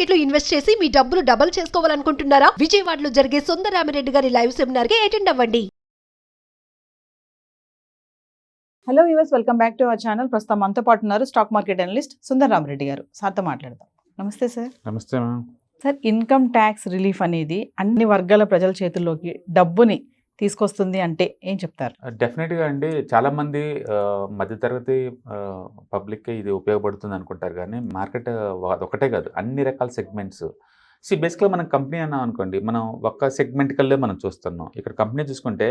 Market లో invest చేసి మీ డబ్బులు డబుల్ చేసుకోవాలనుకుంటున్నారా? విజయవాడలో జరిగే సుందరరామిరెడ్డి గారి లైవ్ సెమినార్ కి అటెండ్ అవ్వండి. Hello viewers, welcome back to our channel. ప్రస్తుతం మనతో పాటు ఉన్నారు స్టాక్ మార్కెట్ అనలిస్ట్ సుందరరామిరెడ్డి గారు. సార్తో మాట్లాడదాం. నమస్తే సార్. నమస్తే ma'am. Sir, income tax relief అనేది అన్ని వర్గాల ప్రజల చేతుల్లోకి డబ్బుని తీసుకొస్తుంది అంటే ఏం చెప్తారు? డెఫినెట్గా అండి, చాలామంది మధ్యతరగతి పబ్లిక్కి ఇది ఉపయోగపడుతుంది అనుకుంటారు, కానీ మార్కెట్ ఒకటే కాదు, అన్ని రకాల సెగ్మెంట్స్. బేసిక్గా మనం కంపెనీ అన్నాం అనుకోండి, మనం ఒక్క సెగ్మెంట్ కల్లే మనం చూస్తున్నాం. ఇక్కడ కంపెనీ చూసుకుంటే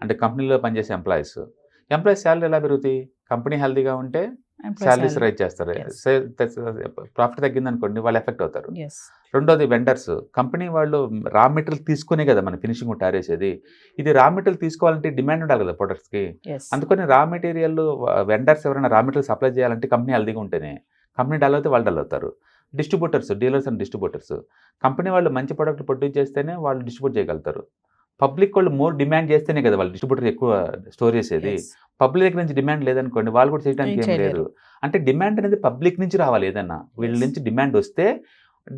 అంటే కంపెనీలో పనిచేసే ఎంప్లాయీస్ శాలరీ ఎలా పెరుగుతాయి? కంపెనీ హెల్తీగా ఉంటే శాలరీస్ రైజ్ చేస్తారు. ప్రాఫిట్ తగ్గింది అనుకోండి, వాళ్ళు ఎఫెక్ట్ అవుతారు. రెండోది వెండర్స్, కంపెనీ వాళ్ళు రా మెటీరియల్ తీసుకునే కదా మన ఫినిషింగ్ టారేసేది. ఇది రా మెటీరియల్ తీసుకోవాలంటే డిమాండ్ ఉండాలి కదా ప్రొడక్ట్స్కి. అందుకని రా మెటీరియల్ వెండర్స్ ఎవరైనా రా మెటీరియల్ సప్లై చేయాలంటే కంపెనీ హెల్తీగా ఉంటేనే. కంపెనీ డల్ అయితే వాళ్ళు డల్ అవుతారు. Distributors, dealers and distributors, company వాళ్ళు మంచి ప్రొడక్ట్ ప్రొడ్యూస్ చేస్తేనే వాళ్ళు డిస్ట్రిబ్యూట్ చేయగలుగుతారు. పబ్లిక్ వాళ్ళు మోర్ డిమాండ్ చేస్తేనే కదా వాళ్ళు డిస్ట్రిబ్యూటర్ ఎక్కువ స్టోర్ చేసేది. పబ్లిక్ దగ్గర నుంచి డిమాండ్ లేదనుకోండి, వాళ్ళు కూడా చేయడానికి ఏం లేదు. అంటే డిమాండ్ అనేది పబ్లిక్ నుంచి రావాలి. ఏదన్నా వీళ్ళ నుంచి డిమాండ్ వస్తే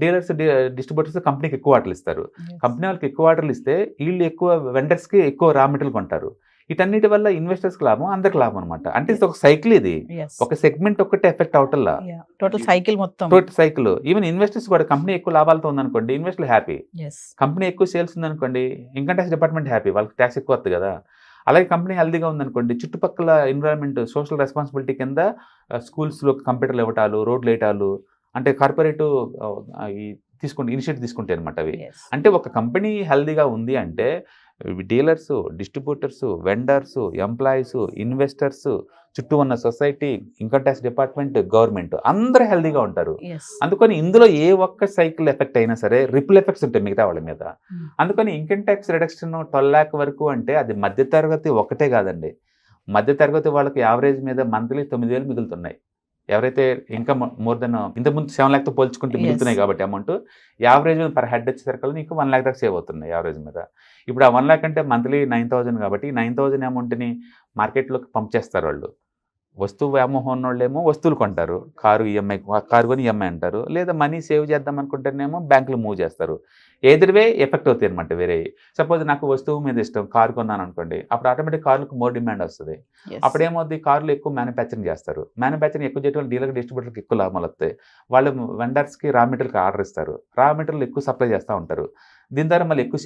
డీలర్స్, డిస్ట్రిబ్యూటర్స్ కంపెనీకి ఎక్కువ ఆర్డర్లు ఇస్తారు. కంపెనీ వాళ్ళకి ఎక్కువ ఆర్డర్లు ఇస్తే వీళ్ళు ఎక్కువ వెండర్స్కి ఎక్కువ రా మెటీరియల్ కొంటారు. వీటన్నిటి వల్ల ఇన్వెస్టర్స్కి లాభం, అందరికి లాభం అనమాట. అంటే ఇది ఒక సైకిల్. ఇది ఒక సెగ్మెంట్ ఒక్కటే ఎఫెక్ట్ అవటల్లా, టోటల్ సైకిల్ మొత్తం టోటల్ సైకిల్. ఈవెన్ ఇన్వెస్టర్స్ కూడా కంపెనీ ఎక్కువ లాభాలతో ఉందనుకోండి, ఇన్వెస్టర్లు హ్యాపీ. కంపెనీ ఎక్కువ సేల్స్ ఉందనుకోండి, ఇన్కమ్ ట్యాక్స్ డిపార్ట్మెంట్ హ్యాపీ, వాళ్ళకి ట్యాక్స్ ఎక్కువ వస్తుంది కదా. అలాగే కంపెనీ హెల్తీగా ఉందనుకోండి, చుట్టుపక్కల ఎన్విరాన్మెంట్, సోషల్ రెస్పాన్సిబిలిటీ కింద స్కూల్స్లో కంప్యూటర్లు ఇవ్వటాలు, రోడ్లు వేయటాలు, అంటే కార్పొరేట్ ఇనిషియేటివ్ తీసుకుంటే అనమాట అవి. అంటే ఒక కంపెనీ హెల్తీగా ఉంది అంటే dealers, distributors, vendors, employees, investors, చుట్టూ ఉన్న society, income tax department, government అందరూ హెల్తీగా ఉంటారు. అందుకని ఇందులో ఏ ఒక్క సైకిల్ ఎఫెక్ట్ అయినా సరే రిపుల్ ఎఫెక్ట్స్ ఉంటాయి మిగతా వాళ్ళ మీద. అందుకని ఇన్కమ్ ట్యాక్స్ రిడక్షన్ 12 lakh వరకు అంటే అది మధ్యతరగతి ఒకటే కాదండి. మధ్యతరగతి వాళ్ళకి యావరేజ్ మీద మంత్లీ 9,000 మిగులుతున్నాయి. ఎవరైతే ఇన్కమ్ మోర్ దెన్ ఇంతకుముందు 7 lakh పోల్చుకుంటే మిగులుతున్నాయి కాబట్టి అమౌంట్ యావరేజ్ మీద పర్ హెడ్ వచ్చేసరికి నీకు 1 lakh దాకా సేవ్ అవుతున్నాయి యావరేజ్ మీద. ఇప్పుడు ఆ 1 lakh అంటే మంత్లీ 9,000 కాబట్టి 9,000 అమౌంట్ని మార్కెట్లోకి పంప్ చేస్తారు వాళ్ళు. వస్తువు వ్యామోహం ఉన్నోళ్ళేమో వస్తువులు కొంటారు, కారు కొని ఈఎంఐ అంటారు. లేదా మనీ సేవ్ చేద్దాం అనుకుంటేనేమో బ్యాంకులో మూవ్ చేస్తారు. ఏదర్ వే ఎఫెక్ట్ అవుతాయి అనమాట వేరే. సపోజ్ నాకు వస్తువు మీద ఇష్టం, కారు కొన్నాను అనుకోండి, అప్పుడు ఆటోమేటిక్ కార్లకు మోర్ డిమాండ్ వస్తుంది. అప్పుడు ఏమవుతుంది, కార్లు ఎక్కువ మ్యానుఫ్యాక్చరింగ్ చేస్తారు. మ్యానుఫ్యాక్చరింగ్ ఎక్కువ చేయడం వల్ల డీలర్, డిస్ట్రిబ్యూటర్కి ఎక్కువ లాభాలు వస్తాయి. వాళ్ళు వెండర్స్కి రా మెటీరియల్కి ఆర్డర్ ఇస్తారు. రా మెటీరియల్ ఎక్కువ సప్లై చేస్తూ ఉంటారు. దీని ద్వారా మళ్ళీ ఎక్కువ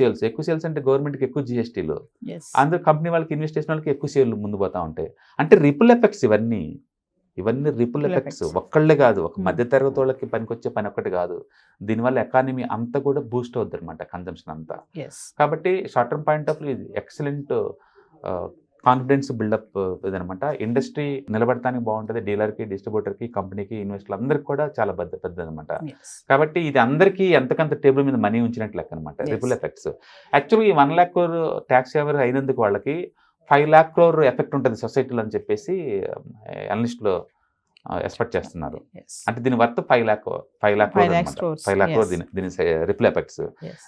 సేల్స్ అంటే గవర్నమెంట్కి ఎక్కువ జిఎస్టీలు, అందరూ కంపెనీ వాళ్ళకి ఇన్వెస్ట్ చేసిన వాళ్ళకి ఎక్కువ సేల్ ముందు పోతూ ఉంటాయి. అంటే రిపుల్ ఎఫెక్ట్స్ ఇవన్నీ రిపుల్ ఎఫెక్ట్స్. ఒక్కళ్ళే కాదు, ఒక మధ్యతరగతి వాళ్ళకి పనికొచ్చే పని ఒక్కటి కాదు. దీనివల్ల ఎకానమీ అంతా కూడా బూస్ట్ అవుద్ది అనమాట, కన్జంప్షన్ అంతా. కాబట్టి short term point of view ఇది ఎక్సలెంట్ కాన్ఫిడెన్స్ బిల్డప్ ఇదనమాట. ఇండస్ట్రీ నిలబడటానికి బాగుంటుంది, డీలర్కి, డిస్ట్రిబ్యూటర్కి, కంపెనీకి, ఇన్వెస్టర్లు అందరికి కూడా చాలా పెద్ద అనమాట. కాబట్టి ఇది అందరికీ ఎంతకంత టేబుల్ మీద మనీ ఉంచినట్లు లెక్క అనమాట, రిపుల్ ఎఫెక్ట్స్. యాక్చువల్గా ఈ 1 lakh crore ట్యాక్స్ ఎవరు అయినందుకు వాళ్ళకి 5 lakh crore ఎఫెక్ట్ ఉంటుంది సొసైటీలో అని చెప్పేసి అనలిస్టులు ఎక్స్పెక్ట్ చేస్తున్నారు. అంటే దీని వర్త్ 5 lakh crore దీని రిపుల్ ఎఫెక్ట్స్.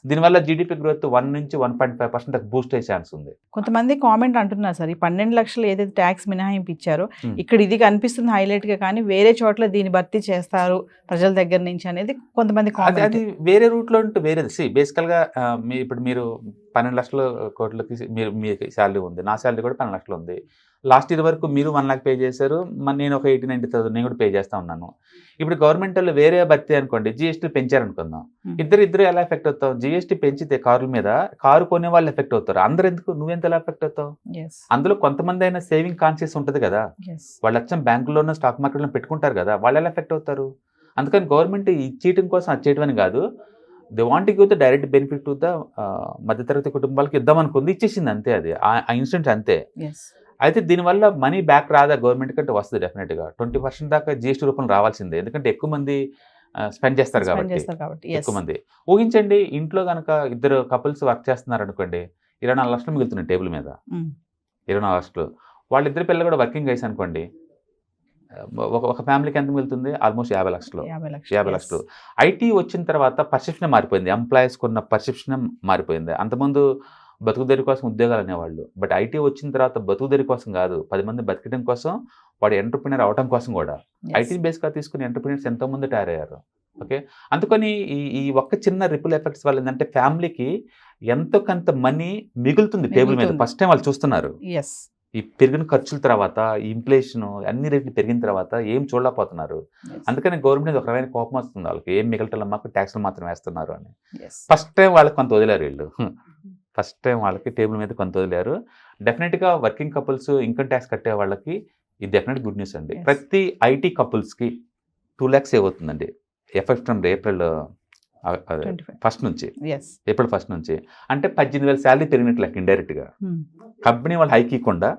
దీనివల్ల జీడిపి గ్రోత్ 1 నుంచి 1.5% బూస్ట్ అయ్యే ఛాన్స్ ఉంది. కొంతమంది కామెంట్ అంటున్నారు సార్, ఈ 12 లక్షలు ఏదైతే ట్యాక్స్ మినహాయింపు ఇచ్చారో ఇక్కడ ఇది కనిపిస్తుంది హైలైట్ గా, కానీ వేరే చోట్ల దీన్ని భర్తీ చేస్తారు ప్రజల దగ్గర నుంచి అనేది కొంతమంది కామెంట్. అది వేరే రూట్లో ఉంటే వేరేది. బేసికల్ గా ఇప్పుడు మీరు 12 లక్షల కోట్లకి మీ శాలరీ ఉంది, నా శాలరీ కూడా 12 లక్షలు ఉంది. లాస్ట్ ఇయర్ వరకు మీరు 1 lakh పే చేశారు, నేను ఒక 80,000-90,000 నేను కూడా పే చేస్తూ ఉన్నాను. ఇప్పుడు గవర్నమెంట్ వాళ్ళు వేరే భర్తీ అనుకోండి, జిఎస్టీ పెంచారనుకుందాం, ఇద్దరు ఎలా ఎఫెక్ట్ అవుతావు? జిఎస్టీ పెంచితే కారుల మీద కారు కొనే వాళ్ళు ఎఫెక్ట్ అవుతారు. అందరు ఎందుకు, నువ్వెంత ఎలా ఎఫెక్ట్ అవుతావు? అందులో కొంతమంది అయినా సేవింగ్ కాన్షియస్ ఉంటుంది కదా, వాళ్ళు వచ్చాం బ్యాంకులోనూ స్టాక్ మార్కెట్లో పెట్టుకుంటారు కదా, వాళ్ళు ఎలా ఎఫెక్ట్ అవుతారు? అందుకని గవర్నమెంట్ ఇచ్చేయటం కోసం అది చేయటమని కాదు, they want to give the direct benefit to the మధ్యతరగతి కుటుంబాలకు ఇద్దాం అనుకుంది, ఇచ్చేసింది అంతే. అది ఆ ఇన్సిడెంట్ అంతే. అయితే దీనివల్ల మనీ బ్యాక్ రాదా గవర్నమెంట్ కంటే? వస్తుంది డెఫినెట్గా. 20% దాకా జిఎస్టీ రూపంలో రావాల్సిందే, ఎందుకంటే ఎక్కువ మంది స్పెండ్ చేస్తారు కాబట్టి. ఎక్కువ మంది ఊహించండి, ఇంట్లో కనుక ఇద్దరు కపుల్స్ వర్క్ చేస్తున్నారు అనుకోండి, 24 లక్షలు మిగులుతున్నాయి టేబుల్ మీద. 24 లక్షలు. వాళ్ళిద్దరు పిల్లలు కూడా వర్కింగ్ అయ్యి అనుకోండి, ఒక ఫ్యామిలీకి ఎంత మిగులుతుంది? ఆల్మోస్ట్ 50 లక్షలు. 50 లక్షలు. ఐటీ వచ్చిన తర్వాత పర్సెప్షన్ మారిపోయింది, ఎంప్లాయీస్కి ఉన్న పర్సెప్షన్ మారిపోయింది. అంతకుముందు బతుకుదెరి కోసం ఉద్యోగాలు అనేవాళ్ళు, బట్ ఐటీ వచ్చిన తర్వాత బతుకుదెరి కోసం కాదు, 10 మంది బతికడం కోసం, వాడు ఎంటర్ప్రినర్ అవడం కోసం కూడా. ఐటీ బేస్గా తీసుకుని ఎంటర్ప్రినర్స్ ఎంతోమంది తయారయ్యారు. ఓకే, అందుకని ఈ ఒక్క చిన్న రిపుల్ ఎఫెక్ట్స్ వల్ల ఏంటంటే ఫ్యామిలీకి ఎంతో కొంత మనీ మిగులుతుంది టేబుల్ మీద. మిగులుతుంది. ఫస్ట్ టైం వాళ్ళు చూస్తున్నారు. ఎస్ ఈ పెరిగిన ఖర్చుల తర్వాత, ఈ ఇన్ఫ్లేషన్ అన్ని రేట్లు పెరిగిన తర్వాత ఏం చూడలేకపోతున్నారు. అందుకని గవర్నమెంట్ ఒక రకమైన కోపం వస్తుంది వాళ్ళకి, ఏం మిగలటం మాకు ట్యాక్స్లు మాత్రం వేస్తున్నారు అని. ఫస్ట్ టైం వాళ్ళకి కొంత వదిలేరు వీళ్ళు. ఫస్ట్ టైం వాళ్ళకి టేబుల్ మీద కొంత వదిలేరు. డెఫినెట్గా వర్కింగ్ కపుల్స్ ఇన్కమ్ ట్యాక్స్ కట్టే వాళ్ళకి ఇది డెఫినెట్ గుడ్ న్యూస్ అండి. Yes. ప్రతి ఐటీ కపుల్స్కి 2 lakhs సేవ్ అవుతుందండి ఎఫెక్ట్ ఫ్రమ్ ఏప్రిల్ 1st నుంచి. ఏప్రిల్ 1st నుంచి అంటే 18,000 శాలరీ పెరిగినట్టు లెక్క ఇండైరెక్ట్గా. కంపెనీ వాళ్ళు హైక్ ఇవ్వకుండా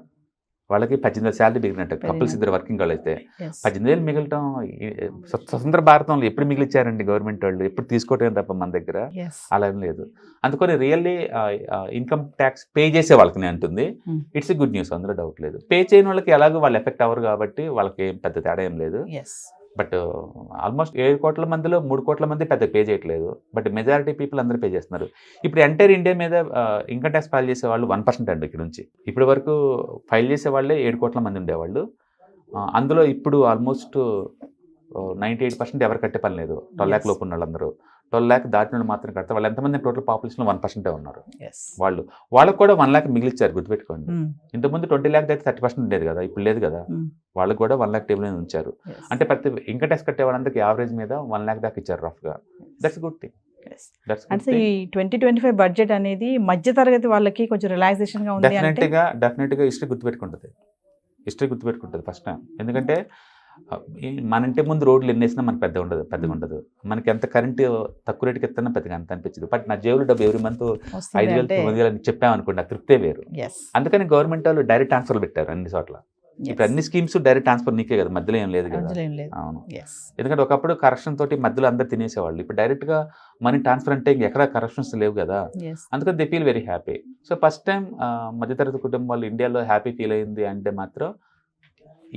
వాళ్ళకి 18,000 శాలరీ పెరిగినట్టు. కపుల్స్ ఇద్దరు వర్కింగ్ వాళ్ళు అయితే 18,000 మిగలటం స్వతంత్ర భారతంలో ఎప్పుడు మిగిలిచ్చారండి గవర్నమెంట్ వాళ్ళు? ఎప్పుడు తీసుకోవటం తప్ప మన దగ్గర అలా ఏం లేదు. అందుకని రియల్లీ ఇన్కమ్ ట్యాక్స్ పే చేసే వాళ్ళకి నేను అంటుంది ఇట్స్ గుడ్ న్యూస్, అందులో డౌట్ లేదు. పే చేయని వాళ్ళకి ఎలాగో వాళ్ళు ఎఫెక్ట్ అవ్వరు కాబట్టి వాళ్ళకి ఏం పెద్ద తేడా ఏం లేదు. బట్ ఆల్మోస్ట్ 7 కోట్ల మందిలో 3 కోట్ల మంది పెద్ద పే చేయట్లేదు. బట్ మెజారిటీ పీపుల్ అందరూ పే చేస్తున్నారు. ఇప్పుడు ఎంటైర్ ఇండియా మీద ఇన్కమ్ ట్యాక్స్ ఫైల్ చేసే వాళ్ళు 1% అండి ఇక్కడ నుంచి. ఇప్పటి వరకు ఫైల్ చేసే వాళ్ళే 7 కోట్ల మంది ఉండేవాళ్ళు. అందులో ఇప్పుడు ఆల్మోస్ట్ 98% ఎవరు కట్టే పని లేదు. 12 lakh లోపు ఉన్న వాళ్ళందరూ 12 lakh దాటిన వాళ్ళు మాత్రం కడతారు. వాళ్ళు ఎంతమంది టోటల్ పాపులేషన్లో 1% ఉన్నారు. వాళ్ళకు కూడా 1 lakh మిగిలిచ్చారు, గుర్తుపెట్టుకోండి. ఇంతకుముందు 20 lakh అయితే 30% ఉండేది కదా, ఇప్పుడు లేదు కదా. వాళ్ళకు కూడా 1 lakh టేబుల్ మీద ఉంచారు. అంటే ప్రతి ఇన్కమ్ ట్యాక్స్ కట్టే వాళ్ళందరికీ యావరేజ్ మీద 1 lakh దాకా ఇచ్చారు రఫ్గా. That's good thing. అంటే ఈ 2025 బడ్జెట్ అనేది మధ్య తరగతి వాళ్ళకి కొంచెం రిలాక్సేషన్ గా ఉంది. డెఫినెట్గా హిస్టరీ గుర్తుపెట్టుకుంటుంది ఫస్ట్ టైం. ఎందుకంటే మన ఇంటి ముందు రోడ్లు ఎన్ని వేసినా మనకు పెద్దగా ఉండదు. మనకి ఎంత కరెంటు తక్కువ రేటుకి ఎత్తన్నా పెద్దగా అంత అనిపించదు. బట్ నా జేబులో డబ్బు ఎవ్రీ మంత్ 5,000 9,000 అని చెప్పామనుకోండి, ఆ తృప్తే వేరు. అందుకని గవర్నమెంట్ వాళ్ళు డైరెక్ట్ ట్రాన్స్ఫర్ పెట్టారు అన్ని చోట్ల. ఇప్పుడు అన్ని స్కీమ్స్ డైరెక్ట్ ట్రాన్స్ఫర్ నీకే కదా, మధ్యలో ఏం లేదు కదా. అవును, ఎందుకంటే ఒకప్పుడు కరప్షన్ తోటి మధ్యలో అందరు తినేసేవాళ్ళు. ఇప్పుడు డైరెక్ట్ గా మనీ ట్రాన్స్ఫర్ అంటే ఎక్కడ కరప్షన్స్ లేవు కదా. అందుకని they feel very happy. So first time మధ్యతరగతి కుటుంబాలు ఇండియాలో హ్యాపీ ఫీల్ అయింది అంటే మాత్రం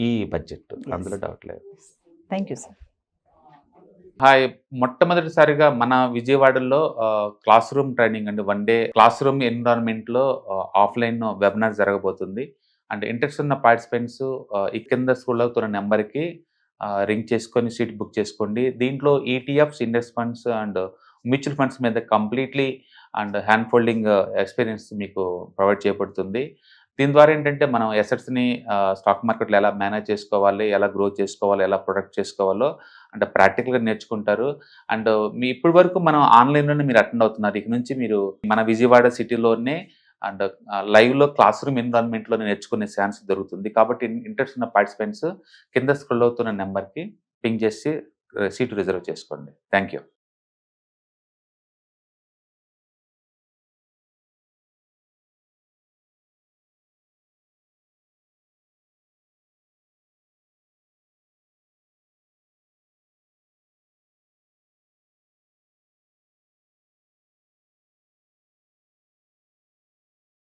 ఈ బడ్జెట్, అందులో డౌట్ లేదు. Thank you sir. హాయ్, మొట్టమొదటిసారిగా మన విజయవాడలో క్లాస్ రూమ్ ట్రైనింగ్ అండి, 1 day క్లాస్ రూమ్ ఎన్విరాన్మెంట్లో ఆఫ్లైన్ వెబినార్ జరగబోతుంది. అండ్ ఇంట్రెస్ట్ ఉన్న పార్టిసిపెంట్స్ ఈ కింద స్కూల్ అవుతున్న నెంబర్కి రింగ్ చేసుకొని సీట్ బుక్ చేసుకోండి. దీంట్లో ETFs, index funds and mutual funds మీద completely and hand holding experience మీకు ప్రొవైడ్ చేయబడుతుంది. దీని ద్వారా ఏంటంటే మనం ఎసెట్స్ని స్టాక్ మార్కెట్లో ఎలా మేనేజ్ చేసుకోవాలి, ఎలా గ్రో చేసుకోవాలి, ఎలా ప్రొడక్ట్ చేసుకోవాలో అంటే ప్రాక్టికల్గా నేర్చుకుంటారు. అండ్ మీ ఇప్పటి వరకు మనం ఆన్లైన్లోనే మీరు అటెండ్ అవుతున్నారు. ఇక నుంచి మీరు మన విజయవాడ సిటీలోనే అండ్ లైవ్లో క్లాస్ రూమ్ ఎన్విరాన్మెంట్లో నేర్చుకునే ఛాన్స్ దొరుకుతుంది. కాబట్టి ఇంట్రెస్ట్ ఉన్న పార్టిసిపెంట్స్ కింద స్క్రోల్ అవుతున్న నెంబర్కి పింగ్ చేసి సీటు రిజర్వ్ చేసుకోండి. Thank you.